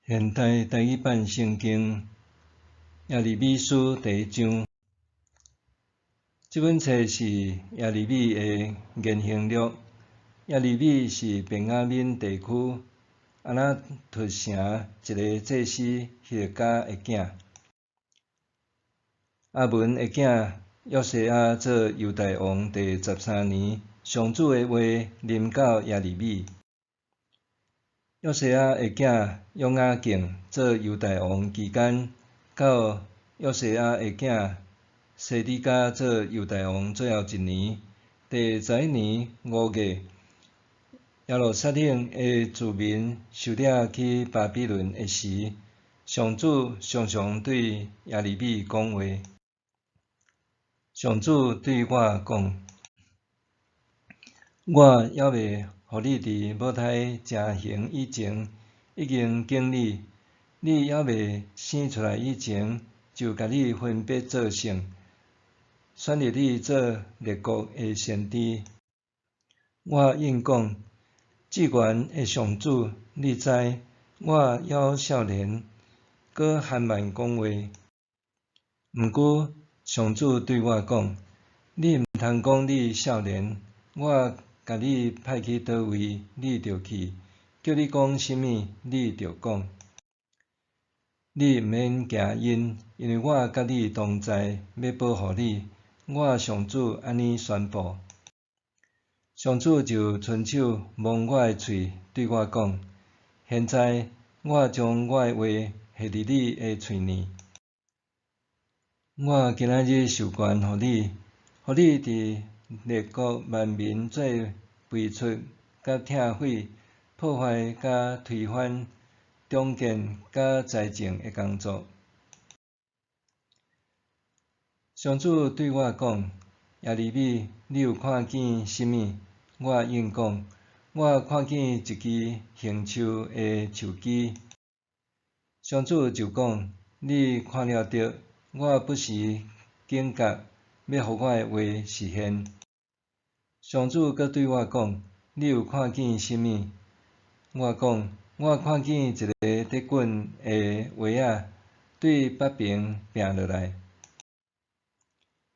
现代台语版圣经耶利米书第1章。这本册是耶利米的言行录。耶利米是便雅悯地区阿那突城一个祭司希勒家的囝。阿文的囝约西亚做犹大王第13年，上主的话临到耶利米。约西亚的囝约雅敬做犹大王期间，到约西亚的囝西底家做犹大王最后1年，第11年5月，耶路撒冷的居民受掠去巴比伦的时，上主常常对耶利米讲话。上主对我讲：我还未互你伫母胎成形以前，已经经你；你还未生出来以前，就甲你分别做圣，选立你做列国的先知。我应讲：至悬的上主，你知，我还少年，搁含慢讲话。毋过，上主对我讲：你毋通讲你少年，我甲你派去倒位，你就去；叫你讲甚物，你就讲。你毋免惊因，因为我甲你同在，要保护你。我上主安尼宣布。上主就伸手摸我的喙，对我讲：现在我将我的话下伫你的喙内。我今仔日授权互你伫列国万民做废黜甲拆毁、破坏甲推翻、重建甲财政的工作。上主对我讲：耶利米，你有看见甚物？我应讲：我看见一支形树的树枝。上主就讲：你看了着，我不时警觉，要互我的话实现。上主阁对我讲：你有看见甚物？我讲：我看见一个得滚的鞋仔对北边拼落来。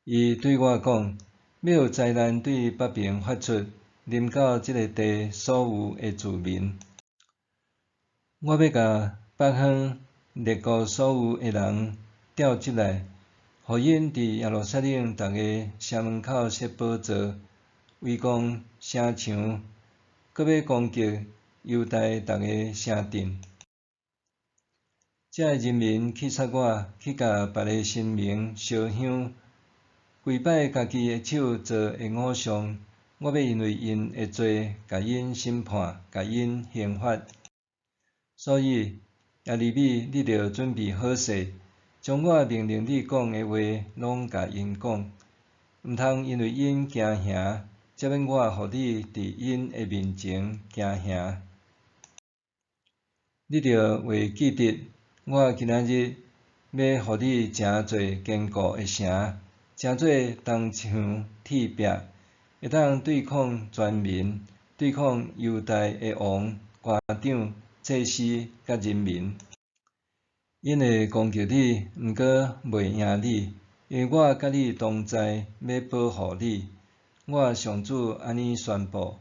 伊对我讲：要有灾难对北边发出，临到这个地所有的居民。我要甲北方列国所有的人调集来，互因伫耶路撒冷逐个城门口设宝座，围攻城墙，阁要攻击犹大逐个城镇。这人民去杀我，去甲别个神明烧香，跪拜家己的手做的偶像。我要因为因的罪，甲因审判，甲因刑罚。所以，耶利米，你着准备好势，将我命令你讲的话，拢甲因讲，毋通因为因惊吓，则免我互你伫因的面前惊吓。你着会记得，我今仔日要互你诚侪坚固的城，诚侪铜墙铁壁，会当对抗全民，对抗犹大的王、官长、祭司甲人民。因会攻击你，毋过袂赢你，因为我甲你同在，要保护你。我上主安尼宣布。